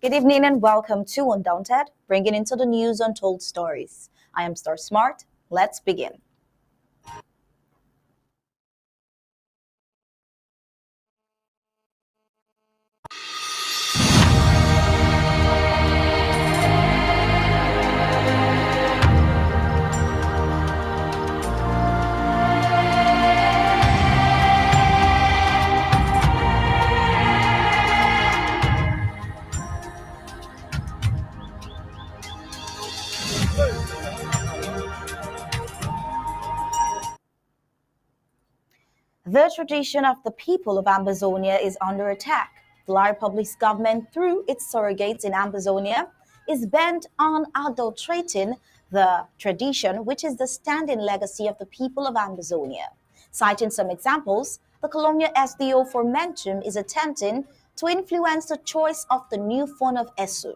Good evening and welcome to Undaunted, bringing into the news untold stories. I am Star Smart. Let's begin. The tradition of the people of Amazonia is under attack. The La Republic's government, through its surrogates in Amazonia, is bent on adulterating the tradition, which is the standing legacy of the people of Amazonia. Citing some examples, the colonial SDO for Mentum is attempting to influence the choice of the new font of Esu.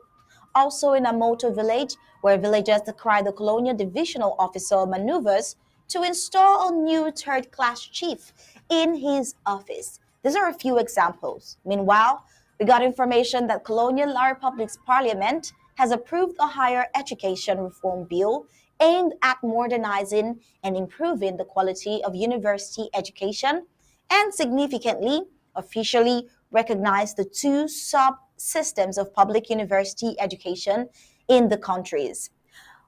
Also in Amoto village, where villagers decry the colonial divisional officer maneuvers to install a new third-class chief in his office. These are a few examples. Meanwhile, we got information that Colonial La Republic's parliament has approved a higher education reform bill aimed at modernizing and improving the quality of university education and significantly officially recognized the two sub-systems of public university education in the countries,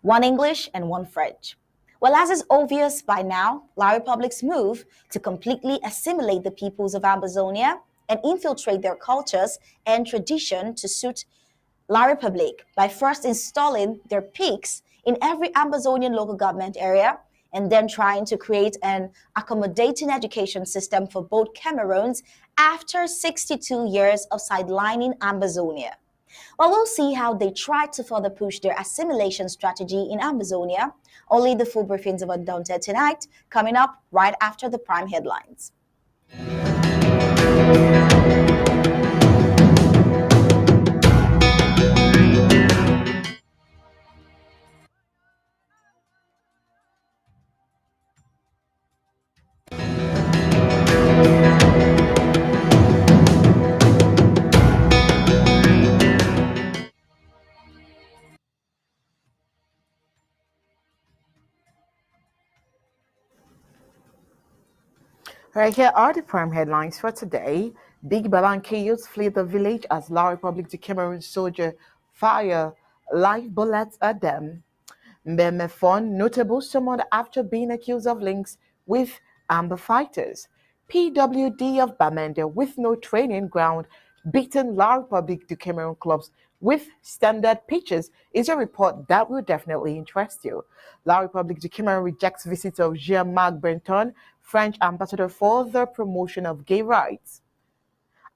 one English and one French. Well, as is obvious by now, La Republic's move to completely assimilate the peoples of Amazonia and infiltrate their cultures and tradition to suit La Republic by first installing their peaks in every Amazonian local government area and then trying to create an accommodating education system for both Cameroons after 62 years of sidelining Amazonia. Well, we'll see how they try to further push their assimilation strategy in Amazonia. Only the full briefings of Undaunted tonight, coming up right after the prime headlines. Right, here are the prime headlines for today. Big Balanqueos flee the village as La Republic de Cameroon soldier fire live bullets at them. Mbemefon notable summoned after being accused of links with Amba fighters. PWD of Bamenda with no training ground beaten La Republic de Cameroon clubs with standard pitches is a report that will definitely interest you. La Republic de Cameroon rejects visit of Jean-Marc Breton, French ambassador for the promotion of gay rights.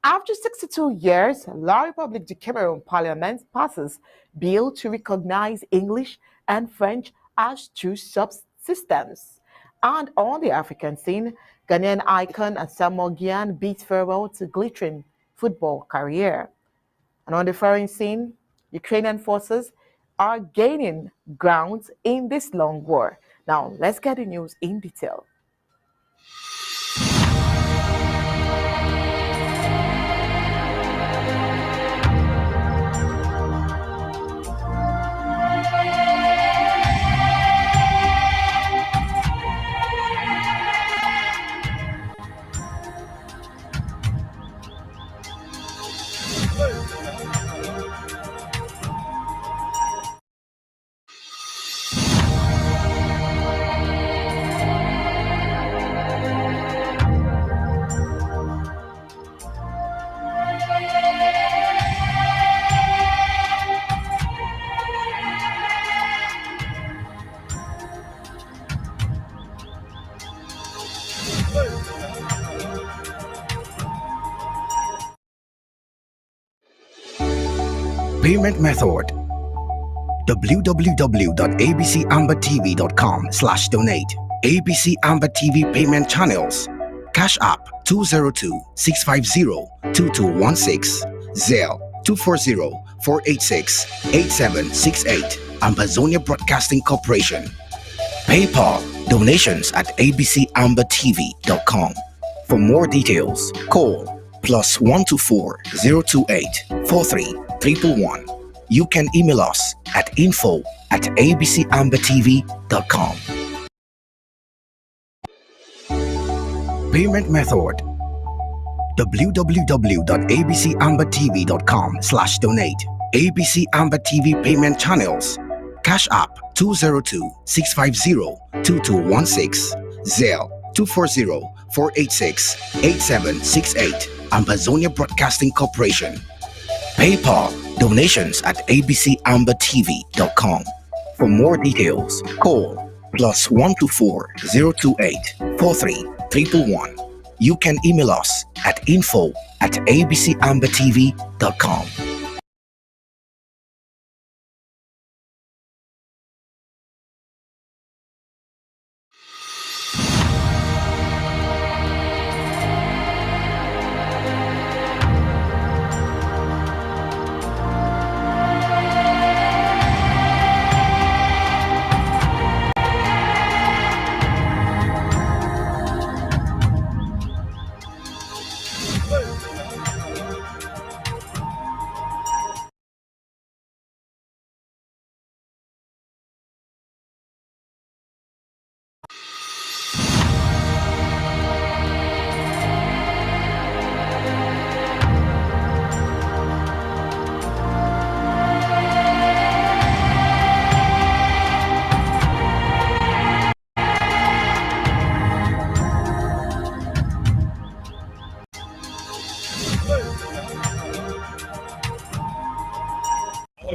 After 62 years, La Republic de Cameroon Parliament passes bill to recognize English and French as two subsystems. And on the African scene, Ghanaian icon Asamoah Gyan beats farewell to glittering football career. And on the foreign scene, Ukrainian forces are gaining ground in this long war. Now, let's get the news in detail. Payment method: www.abcambertv.com/donate. ABC Amber TV payment channels: Cash App 202-650-2216, Zelle 240-486-8768, Amazonia Broadcasting Corporation. PayPal donations at abcambertv.com. For more details, call +124 028 43 4311. You can email us at info@abcambertv.com. Payment method: www.abcambertv.com/donate. ABC Amber TV payment channels: Cash App 202-650-2216, Zelle 240-486-8768, Ambazonia Broadcasting Corporation. PayPal donations at abcambertv.com. For more details, call +124-028-43-111. You can email us at info@abcambertv.com.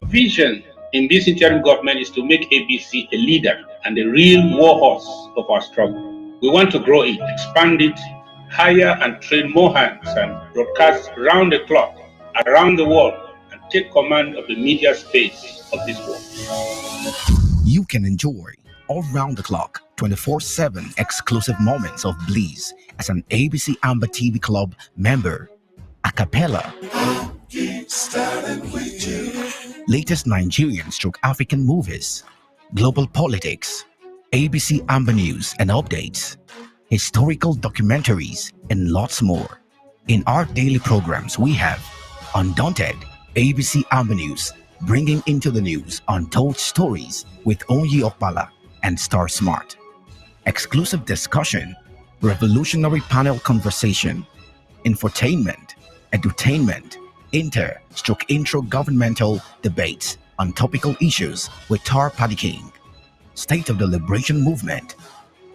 Vision in this interim government is to make ABC a leader and a real warhorse of our struggle. We want to grow it, expand it, hire and train more hands, and broadcast round the clock, around the world, and take command of the media space of this world. You can enjoy all round the clock, 24/7 exclusive moments of bliss as an ABC Amber TV Club member. A cappella. Latest Nigerian stroke African movies, global politics, ABC Amber News and updates, historical documentaries, and lots more. In our daily programs, we have Undaunted, ABC Amber News, bringing into the news untold stories with Onyi Okpala and Star Smart. Exclusive discussion, revolutionary panel conversation, infotainment, edutainment, intro governmental debates on topical issues with Tar Paddy King, State of the Liberation Movement,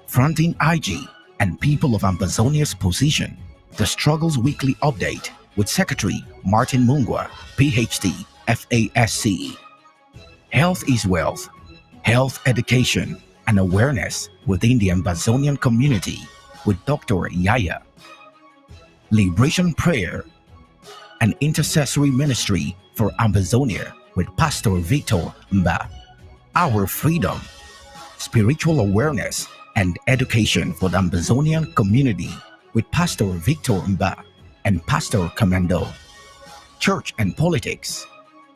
Fronting IG and People of Ambazonia's Position, the Struggles Weekly Update with Secretary Martin Mungwa, PhD, FASC, Health is Wealth, Health Education and Awareness within the Ambazonian Community with Dr. Yaya, Liberation Prayer, an intercessory ministry for Ambazonia with Pastor Victor Amba, Our Freedom, spiritual awareness and education for the Ambazonian community with Pastor Victor Amba and Pastor Commando, Church and Politics,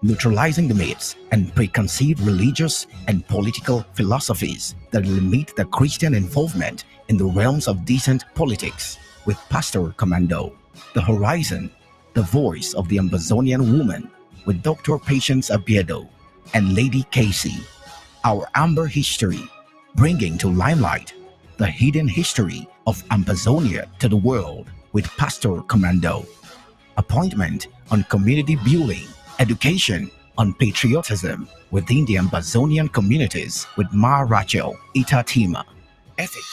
neutralizing the myths and preconceived religious and political philosophies that limit the Christian involvement in the realms of decent politics with Pastor Commando, The Horizon, the voice of the Ambazonian woman with Dr. Patience Abiedo and Lady Casey, Our Amber History, bringing to limelight the hidden history of Ambazonia to the world with Pastor Commando, Appointment on Community Building, Education on Patriotism within the Ambazonian communities with Ma Rachel Itatima, Ethics.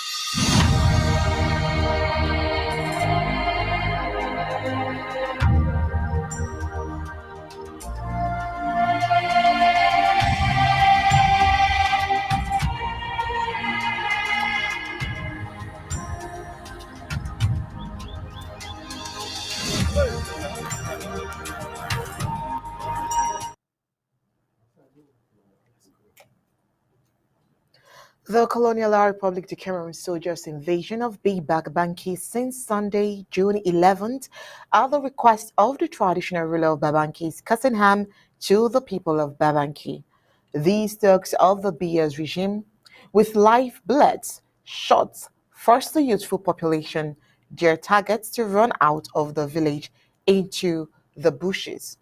The Colonial Republic of Cameroon soldiers' invasion of Big Babanki since Sunday, June 11th, at the request of the traditional ruler of Babanki's Kasenham to the people of Babanki. These thugs of the Bia's regime, with live bullets, shots, forced the youthful population, their targets to run out of the village into the bushes.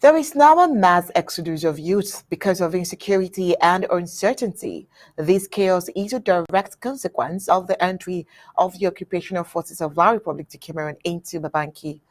There is now a mass exodus of youth because of insecurity and uncertainty. This chaos is a direct consequence of the entry of the occupational forces of La Republic de Cameroon into Babanki.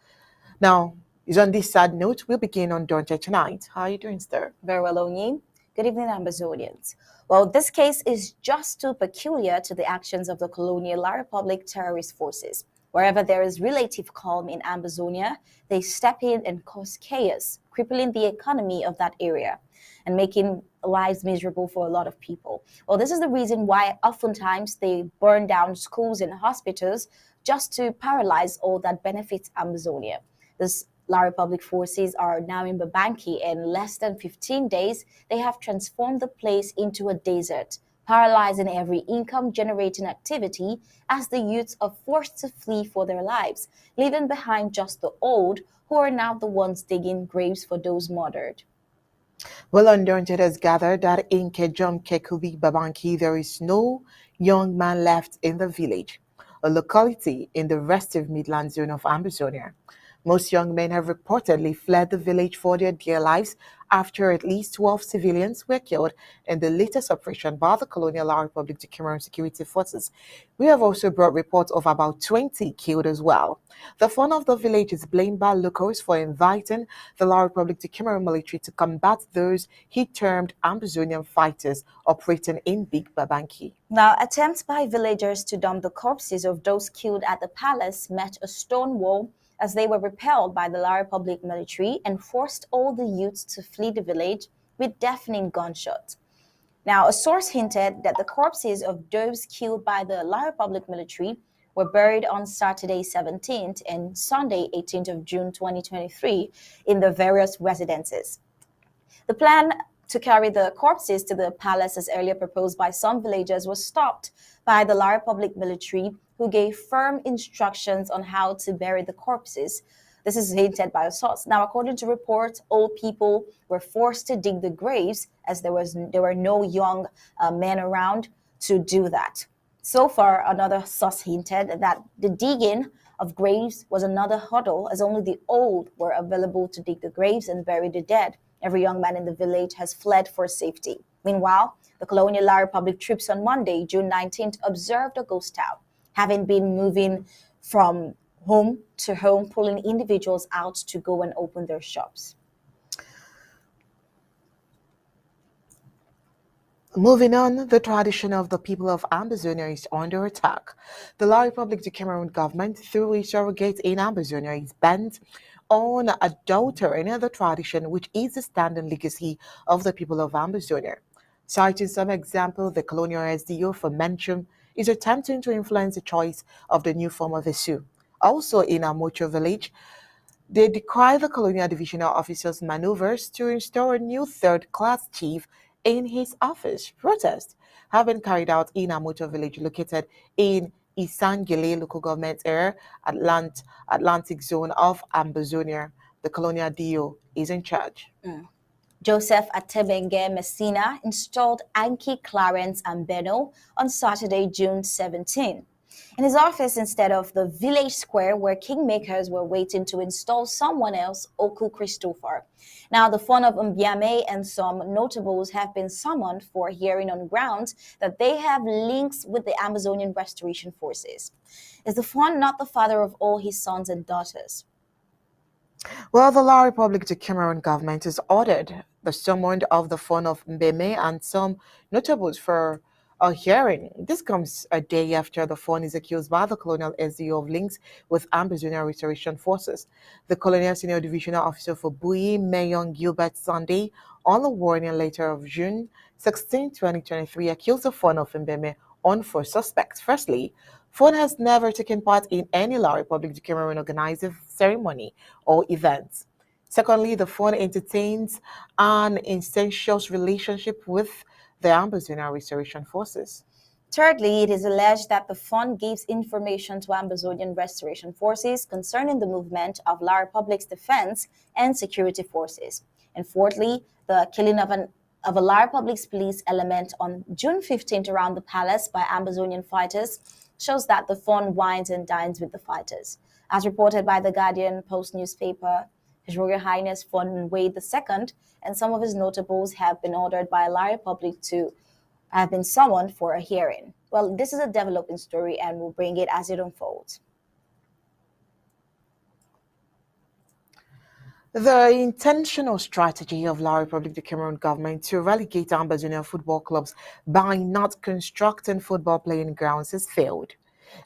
Now, is on this sad note, we'll begin Undaunted tonight. How are you doing, sir? Very well, Onyi. Good evening, Ambazonians. Well, this case is just too peculiar to the actions of the colonial La Republic terrorist forces. Wherever there is relative calm in Ambazonia, they step in and cause chaos, crippling the economy of that area and making lives miserable for a lot of people. Well, this is the reason why oftentimes they burn down schools and hospitals just to paralyze all that benefits Ambazonia. This La Republic forces are now in Babanki. In less than 15 days, they have transformed the place into a desert, paralyzing every income-generating activity as the youths are forced to flee for their lives, leaving behind just the old, who are now the ones digging graves for those murdered. Well, Undaunted has gathered that in Kejom Kekubi Babanki, there is no young man left in the village, a locality in the restive Midland zone of Amazonia. Most young men have reportedly fled the village for their dear lives after at least 12 civilians were killed in the latest operation by the Colonial La Republic de Cameroon security forces. We have also brought reports of about 20 killed as well. The front of the village is blamed by locals for inviting the La Republic de Cameroon military to combat those he termed Ambazonian fighters operating in Big Babanki. Now, attempts by villagers to dump the corpses of those killed at the palace met a stone wall as they were repelled by the La Republic military and forced all the youths to flee the village with deafening gunshots. Now, a source hinted that the corpses of those killed by the La Republic military were buried on Saturday 17th and Sunday 18th of June 2023 in the various residences. The plan to carry the corpses to the palace as earlier proposed by some villagers was stopped by the La Republic military, who gave firm instructions on how to bury the corpses. This is hinted by a source. Now, according to reports, old people were forced to dig the graves as there were no young men around to do that. So far, another source hinted that the digging of graves was another hurdle, as only the old were available to dig the graves and bury the dead. Every young man in the village has fled for safety. Meanwhile, the Colonial La Republic troops on Monday, June 19th, observed a ghost town, having been moving from home to home, pulling individuals out to go and open their shops. Moving on, the tradition of the people of Ambazonia is under attack. The La Republic de Cameroon government, through its surrogate in Ambazonia, is bent on adulterating the tradition, which is the standing legacy of the people of Ambazonia. Citing some example, the colonial SDO for Menchum is attempting to influence the choice of the new form of Esu. Also in Amocho village, they decry the colonial divisional officer's maneuvers to install a new third-class chief in his office. Protest have been carried out in Amocho village located in Isangele local government area, Atlantic zone of Ambazonia. The colonial DO is in charge. Joseph Atebenge Messina installed Anki Clarence Ambeno on Saturday, June 17. In his office instead of the village square where kingmakers were waiting to install someone else, Oku Christopher. Now, the fund of Mbiame and some notables have been summoned for hearing on grounds that they have links with the Amazonian Restoration Forces. Is the fund not the father of all his sons and daughters? Well, the La Republic de Cameroon government has ordered the summon of the fund of Mbeme and some notables for a hearing. This comes a day after the fund is accused by the colonial SDO of links with Ambazonia Restoration Forces. The colonial senior divisional officer for Bui, Mayong Gilbert Sunday, on the warning letter of June 16, 2023, accused the fund of Mbeme on four suspects. Firstly, Fund has never taken part in any La Republic de Cameroon organized ceremony or events. Secondly, the fund entertains an incestuous relationship with the Ambazonia Restoration Forces. Thirdly, it is alleged that the fund gives information to Amazonian Restoration Forces concerning the movement of La Republic's defense and security forces. And fourthly, the killing of a La Republic's police element on June 15th around the palace by Amazonian fighters shows that the fund wines and dines with the fighters. As reported by the Guardian Post newspaper, His Royal Highness Fon Wade II and some of his notables have been ordered by La Republic to have been summoned for a hearing. Well, this is a developing story and we'll bring it as it unfolds. The intentional strategy of La Republic of Cameroon government to relegate Ambazonia football clubs by not constructing football playing grounds has failed.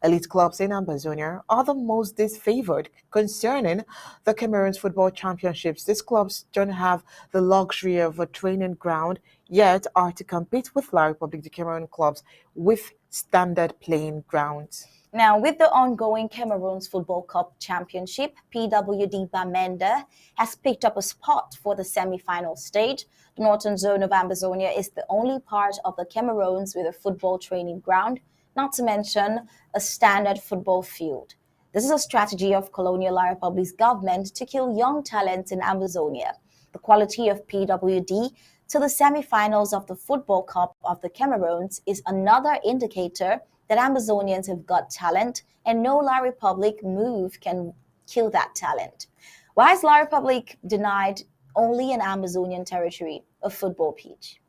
Elite clubs in Ambazonia are the most disfavored concerning the Cameroon's football championships. These clubs don't have the luxury of a training ground, yet are to compete with La Republic of Cameroon clubs with standard playing grounds. Now, with the ongoing Cameroon's Football Cup Championship, PWD Bamenda has picked up a spot for the semi-final stage. The northern zone of Ambazonia is the only part of the Cameroons with a football training ground, not to mention a standard football field. This is a strategy of Colonial La Republic's government to kill young talents in Ambazonia. The quality of PWD to the semi-finals of the Football Cup of the Cameroons is another indicator that Ambazonians have got talent and no La Republic move can kill that talent. Why is La Republic denied only an Ambazonian territory a football pitch?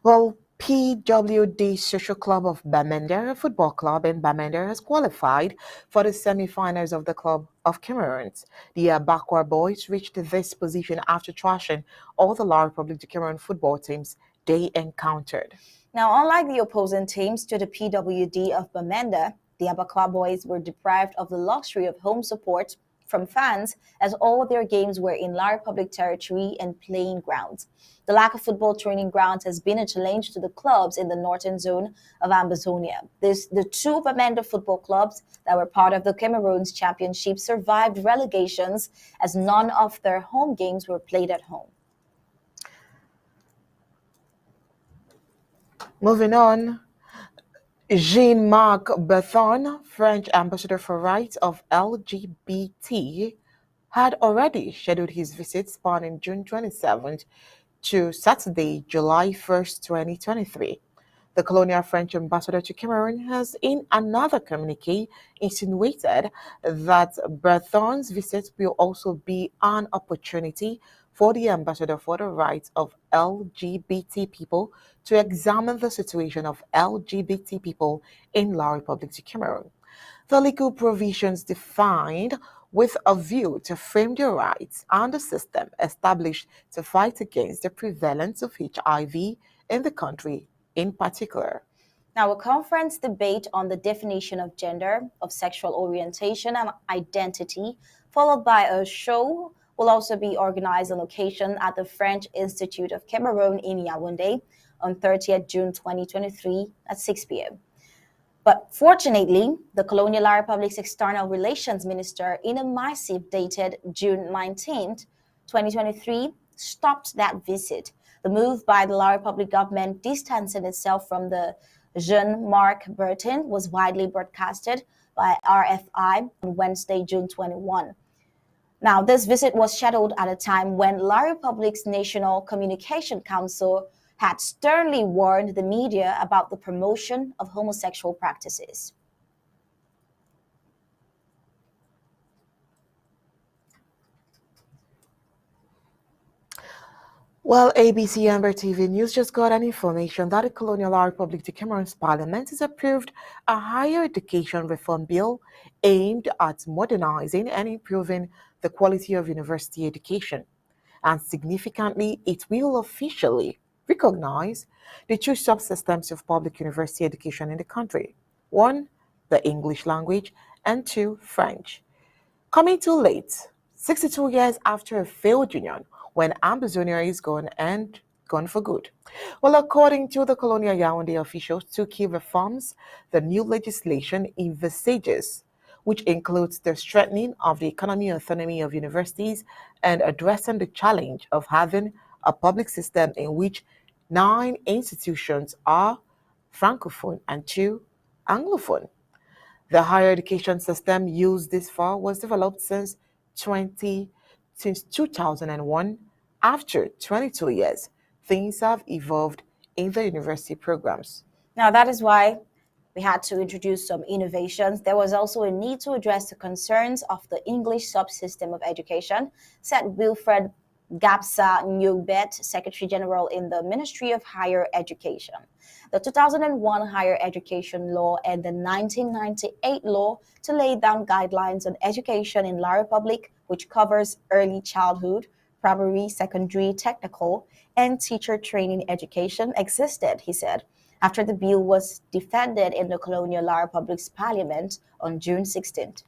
Well, PWD Social Club of Bamenda, a football club in Bamenda, has qualified for the semi-finals of the Club of Cameroons. The Abakwa boys reached this position after trashing all the La Republic of Cameroon football teams they encountered. Now, unlike the opposing teams to the PWD of Bamenda, the Abakwa boys were deprived of the luxury of home support from fans as all their games were in La Republic territory and playing grounds. The lack of football training grounds has been a challenge to the clubs in the northern zone of Ambazonia. The two Bamenda football clubs that were part of the Cameroon's championship survived relegations as none of their home games were played at home. Moving on, Jean-Marc Berthon, French ambassador for rights of LGBT, had already scheduled his visit spanning June 27th to Saturday, July 1st, 2023. The colonial French ambassador to Cameroon has, in another communique, insinuated that Berthon's visit will also be an opportunity for the ambassador for the rights of LGBT people to examine the situation of LGBT people in La Republic of Cameroon. The legal provisions defined with a view to frame the rights and the system established to fight against the prevalence of HIV in the country in particular. Now, a conference debate on the definition of gender, of sexual orientation and identity, followed by a show, will also be organized on occasion at the French Institute of Cameroon in Yaoundé on 30th June 2023 at 6 p.m. But fortunately, the Colonial La Republic's External Relations Minister, in a missive dated June 19, 2023, stopped that visit. The move by the La Republic government distancing itself from the Jean-Marc Bertin was widely broadcasted by RFI on Wednesday, June 21. Now, this visit was scheduled at a time when La Republic's National Communication Council had sternly warned the media about the promotion of homosexual practices. Well, ABC Amber TV News just got an information that the Colonial La Republic of Cameroon's Parliament has approved a higher education reform bill aimed at modernizing and improving the quality of university education. And significantly, it will officially recognize the two subsystems of public university education in the country. One, the English language, and two, French. Coming too late, 62 years after a failed union, when Ambazonia is gone and gone for good. Well, according to the Colonial Yaoundé officials, two key reforms the new legislation envisages, which includes the strengthening of the economic autonomy of universities and addressing the challenge of having a public system in which 9 institutions are Francophone and 2 Anglophone. The higher education system used this far was developed since 2001. After 22 years, things have evolved in the university programs. Now, that is why We had to introduce some innovations. There was also a need to address the concerns of the English subsystem of education, said Wilfred Gabsa Nyogbet, Secretary General in the Ministry of Higher Education. The 2001 Higher Education Law and the 1998 law to lay down guidelines on education in La Republic, which covers early childhood, primary, secondary, technical, and teacher training education, existed, he said, after the bill was defended in the colonial La Republic's parliament on June 16th.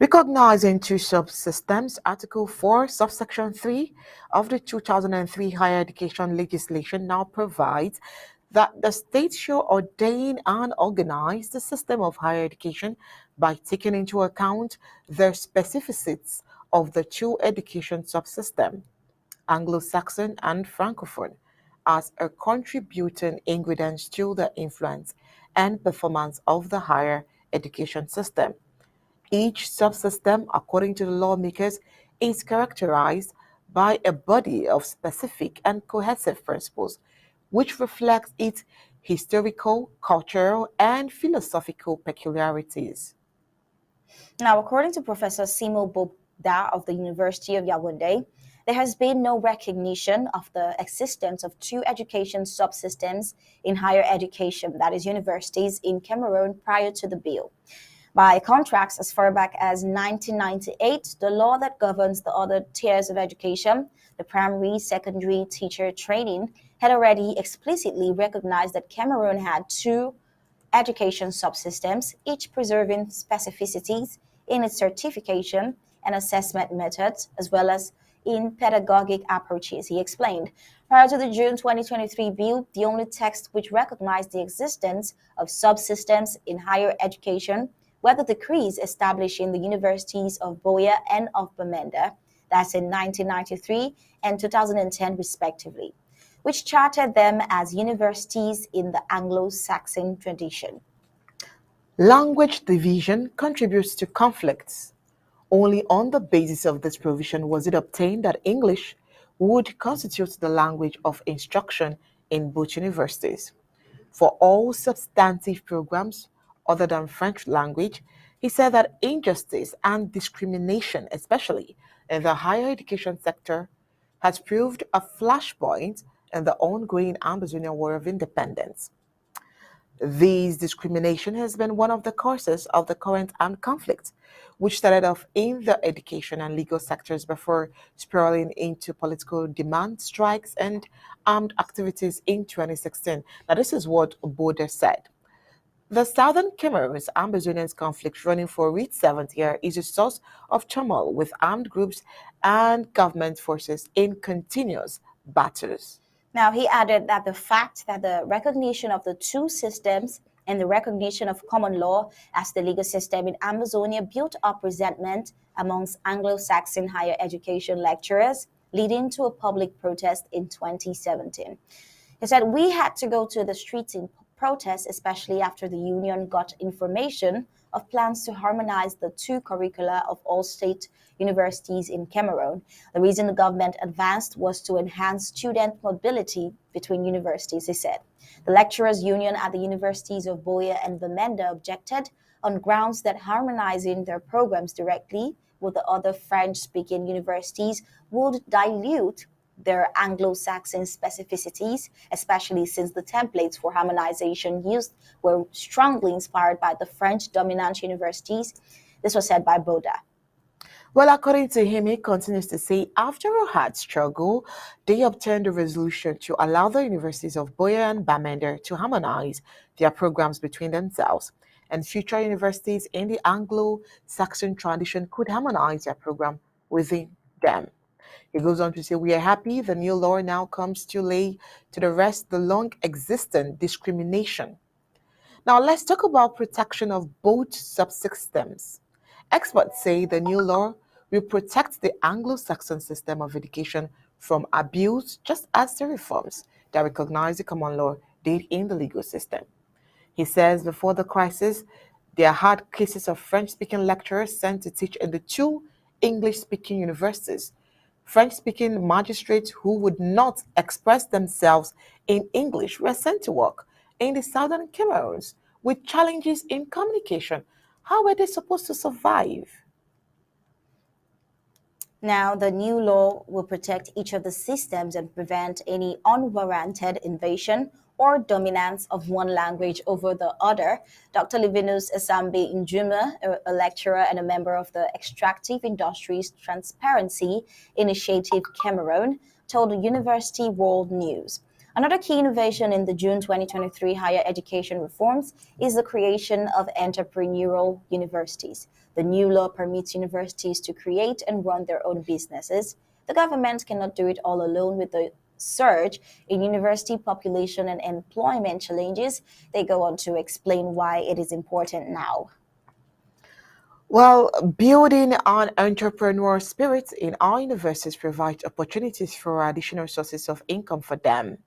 Recognizing two subsystems, Article 4, subsection 3 of the 2003 Higher Education legislation now provides that the state shall ordain and organize the system of higher education by taking into account the specificities of the two education subsystems, Anglo-Saxon and Francophone, as a contributing ingredient to the influence and performance of the higher education system. Each subsystem, according to the lawmakers, is characterized by a body of specific and cohesive principles, which reflects its historical, cultural, and philosophical peculiarities. Now, according to Professor Simo Bobda of the University of Yaoundé, there has been no recognition of the existence of two education subsystems in higher education, that is, universities in Cameroon prior to the bill. By contrast, as far back as 1998, the law that governs the other tiers of education, the primary, secondary, teacher training, had already explicitly recognized that Cameroon had two education subsystems, each preserving specificities in its certification and assessment methods, as well as in pedagogic approaches, he explained. Prior to the June 2023 bill, the only text which recognized the existence of subsystems in higher education were the decrees establishing the universities of Boya and of Bamenda, that's in 1993 and 2010 respectively, which charted them as universities in the Anglo-Saxon tradition. Language division contributes to conflicts. Only on the basis of this provision was it obtained that English would constitute the language of instruction in both universities. For all substantive programs other than French language, he said that injustice and discrimination, especially in the higher education sector, has proved a flashpoint in the ongoing Amazonian War of Independence. This discrimination has been one of the causes of the current armed conflict, which started off in the education and legal sectors before spiraling into political demand strikes and armed activities in 2016. Now, this is what Bode said. The southern Cameroon's Amazonian conflict, running for its seventh year, is a source of turmoil with armed groups and government forces in continuous battles. Now, he added that the fact that the recognition of the two systems and the recognition of common law as the legal system in Amazonia built up resentment amongst Anglo-Saxon higher education lecturers, leading to a public protest in 2017. He said, "We had to go to the streets in protest, especially after the union got information of plans to harmonize the two curricula of all state universities in Cameroon. The reason the government advanced was to enhance student mobility between universities," he said. The lecturers' union at the universities of Boya and Bamenda objected on grounds that harmonizing their programs directly with the other French-speaking universities would dilute their Anglo-Saxon specificities, especially since the templates for harmonization used were strongly inspired by the French dominant universities. This was said by Boda. Well, according to him, he continues to say, after a hard struggle, they obtained a resolution to allow the universities of Boya and Bamenda to harmonize their programs between themselves, and future universities in the Anglo-Saxon tradition could harmonize their program within them. He goes on to say, we are happy the new law now comes to lay to the rest the long existent discrimination. Now let's talk about protection of both subsystems. Experts say the new law will protect the Anglo-Saxon system of education from abuse, just as the reforms that recognize the common law did in the legal system. He says before the crisis, there had cases of French-speaking lecturers sent to teach in the two English-speaking universities. French-speaking magistrates who would not express themselves in English were sent to work in the southern Cameroons, with challenges in communication. How were they supposed to survive? Now, the new law will protect each of the systems and prevent any unwarranted invasion or dominance of one language over the other. Dr. Livinus Esambe Njuma, a lecturer and a member of the Extractive Industries Transparency Initiative Cameroon, told University World News. Another key innovation in the June 2023 higher education reforms is the creation of entrepreneurial universities. The new law permits universities to create and run their own businesses. The government cannot do it all alone with the surge in university population and employment challenges. They go on to explain why it is important now. Well, building on entrepreneur spirit in our universities provides opportunities for additional sources of income for them.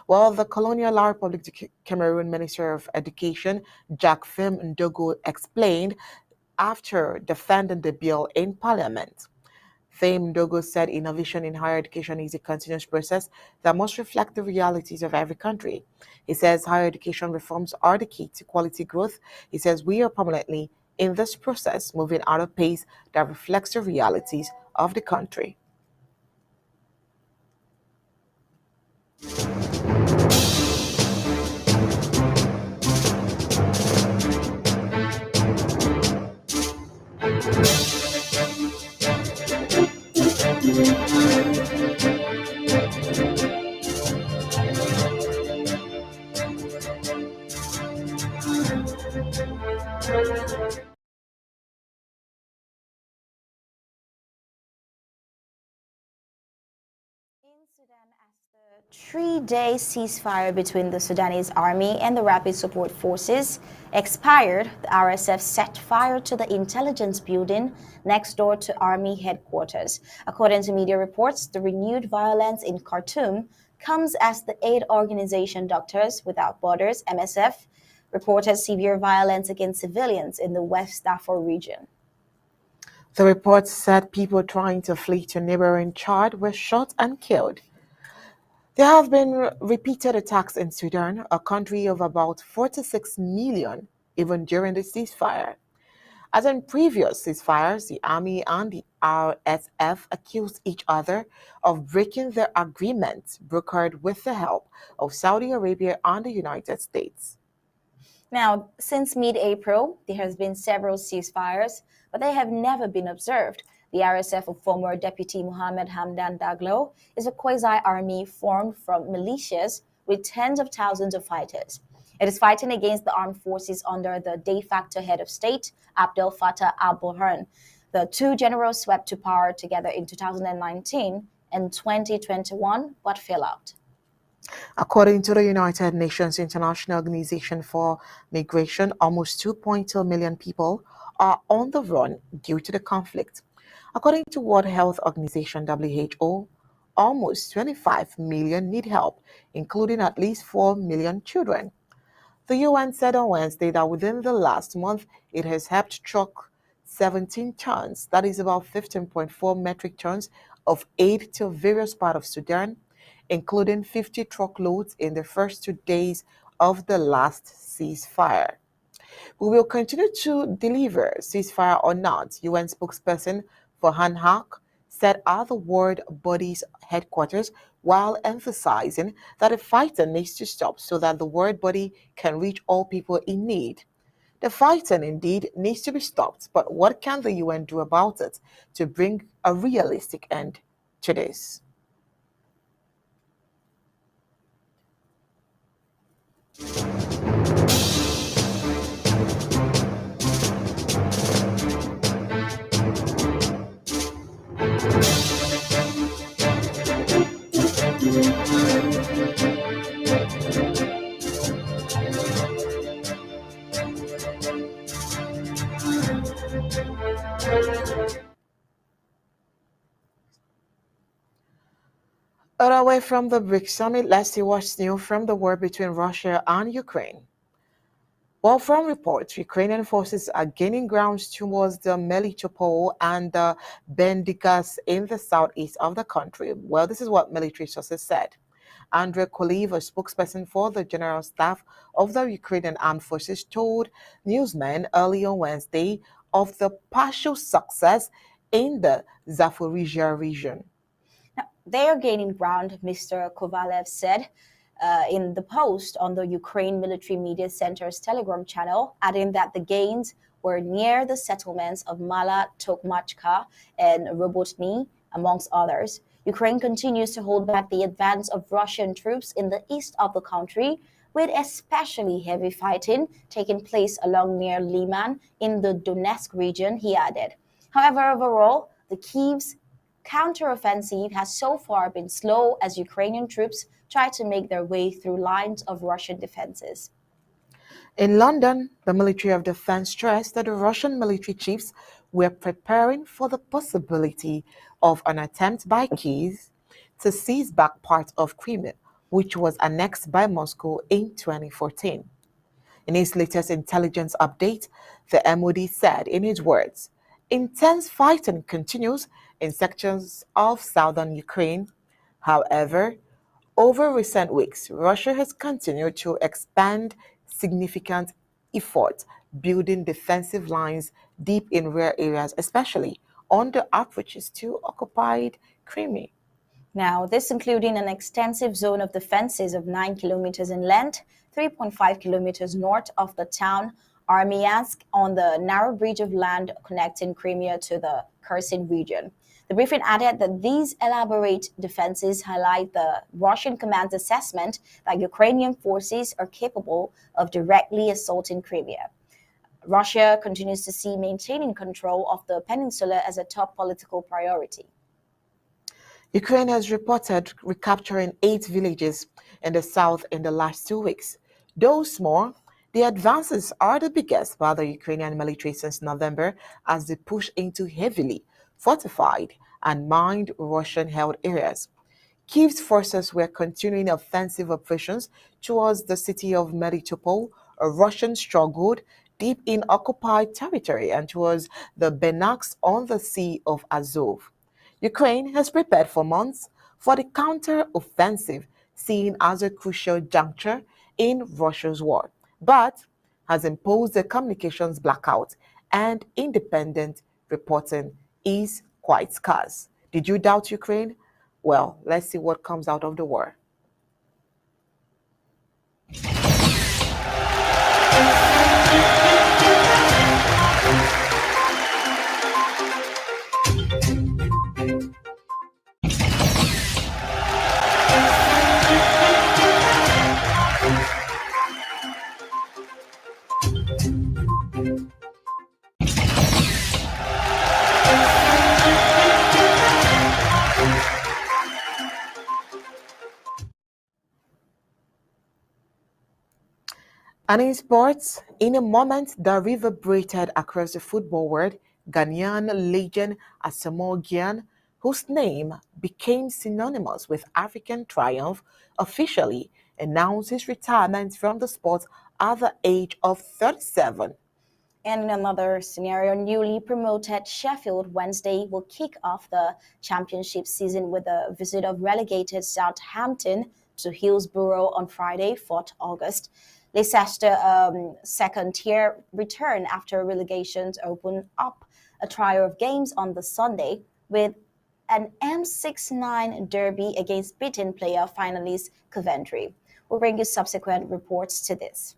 Well, the Colonial La Republic of Cameroon Minister of Education, Jacques Ndogo, explained after defending the bill in Parliament. Fame Ndogo said innovation in higher education is a continuous process that must reflect the realities of every country. He says higher education reforms are the key to quality growth. He says we are permanently in this process, moving at a pace that reflects the realities of the country. In Sudan, as the three-day ceasefire between the Sudanese army and the Rapid Support Forces expired, the RSF set fire to the intelligence building next door to army headquarters. According to media reports, the renewed violence in Khartoum comes as the aid organization Doctors Without Borders, MSF, reported severe violence against civilians in the West Darfur region. The report said people trying to flee to neighboring Chad were shot and killed. There have been repeated attacks in Sudan, a country of about 46 million, even during the ceasefire. As in previous ceasefires, the army and the RSF accused each other of breaking the agreement brokered with the help of Saudi Arabia and the United States. Now, since mid-April, there has been several ceasefires, but they have never been observed. The RSF of former Deputy Mohammed Hamdan Daglo is a quasi-army formed from militias with tens of thousands of fighters. It is fighting against the armed forces under the de facto head of state, Abdel Fattah al-Burhan. The two generals swept to power together in 2019 and 2021, but fell out. According to the United Nations International Organization for Migration, almost 2.2 million people are on the run due to the conflict. According to World Health Organization (WHO), almost 25 million need help, including at least 4 million children. The UN said on Wednesday that within the last month, it has helped truck 17 tons, that is about 15.4 metric tons, of aid to various parts of Sudan, including 50 truckloads in the first 2 days of the last ceasefire. We will continue to deliver, ceasefire or not, UN spokesperson for Hak said at the World Body's headquarters, while emphasizing that the fighting needs to stop so that the World Body can reach all people in need. The fighting indeed needs to be stopped, but what can the UN do about it to bring a realistic end to this? Away from the BRICS summit, let's see what's new from the war between Russia and Ukraine. Well, from reports, Ukrainian forces are gaining grounds towards the Melitopol and the Bendikas in the southeast of the country. Well, this is what military sources said. Andrei Kolev, a spokesperson for the General Staff of the Ukrainian Armed Forces, told newsmen early on Wednesday of the partial success in the Zaporizhia region. Now, they are gaining ground, Mr. Kovalev said in the post on the Ukraine Military Media Center's Telegram channel, adding that the gains were near the settlements of Mala Tokmachka and Robotny, amongst others. Ukraine continues to hold back the advance of Russian troops in the east of the country, with especially heavy fighting taking place along near Liman in the Donetsk region, he added. However, overall, the Kyiv's counteroffensive has so far been slow as Ukrainian troops try to make their way through lines of Russian defenses. In London, the Ministry of Defense stressed that the Russian military chiefs were preparing for the possibility of an attempt by Kyiv to seize back part of Crimea, which was annexed by Moscow in 2014. In its latest intelligence update, the MOD said, in its words, intense fighting continues in sections of southern Ukraine. However, over recent weeks, Russia has continued to expand significant efforts building defensive lines deep in rural areas, especially on the approaches to occupied Crimea. Now, this including an extensive zone of defenses of 9 kilometers in length, 3.5 kilometers north of the town Armyansk on the narrow bridge of land connecting Crimea to the Kherson region. The briefing added that these elaborate defenses highlight the Russian command's assessment that Ukrainian forces are capable of directly assaulting Crimea. Russia continues to see maintaining control of the peninsula as a top political priority. Ukraine has reported recapturing 8 villages in the south in the last 2 weeks. Though small, the advances are the biggest by the Ukrainian military since November as they push into heavily fortified and mined Russian-held areas. Kyiv's forces were continuing offensive operations towards the city of Melitopol, a Russian stronghold deep in occupied territory, and towards the Benaks on the Sea of Azov. Ukraine has prepared for months for the counter-offensive seen as a crucial juncture in Russia's war, but has imposed a communications blackout and independent reporting is quite scarce. Did you doubt Ukraine? Well, let's see what comes out of the war. And in sports, in a moment that reverberated across the football world, Ghanaian legend Asamoah Gyan, whose name became synonymous with African triumph, officially announced his retirement from the sport at the age of 37. And in another scenario, newly promoted Sheffield Wednesday will kick off the championship season with a visit of relegated Southampton to Hillsborough on Friday, 4th August. Leicester second tier return after relegations opened up a trial of games on the Sunday with an M69 derby against beaten playoff finalist Coventry. We'll bring you subsequent reports to this.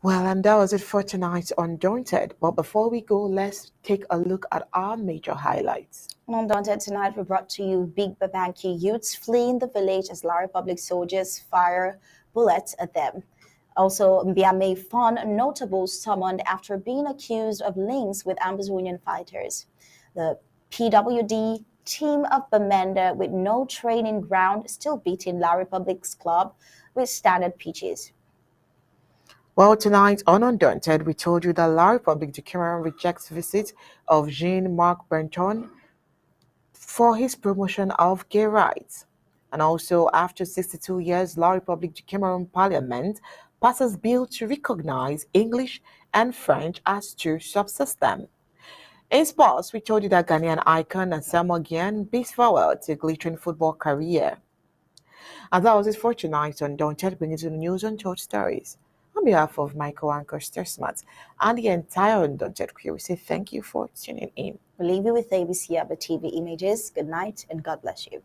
Well, and that was it for tonight's Undaunted. But before we go, let's take a look at our major highlights. Undaunted tonight, we brought to you Big Babanki youths fleeing the village as La Republic soldiers fire bullets at them. Also, Mbiame Fon notables summoned after being accused of links with Ambazonian fighters. The PWD team of Bamenda with no training ground still beating La Republic's club with standard pitches. Well, tonight on Undaunted, we told you that La Republic du Cameroon rejects visit of Jean-Marc Berton for his promotion of gay rights. And also, after 62 years, La Republic du Cameroon Parliament passes bill to recognize English and French as two subsystems. In sports, we told you that Ghanaian icon Samuel Gyan bids farewell to a glittering football career. And that was it for tonight on Undaunted, bringing you the news on Untold Stories. On behalf of Michael Anchor, Smart, and the entire Undaunted crew, we say thank you for tuning in. We'll leave you with ABC Amba TV images. Good night and God bless you.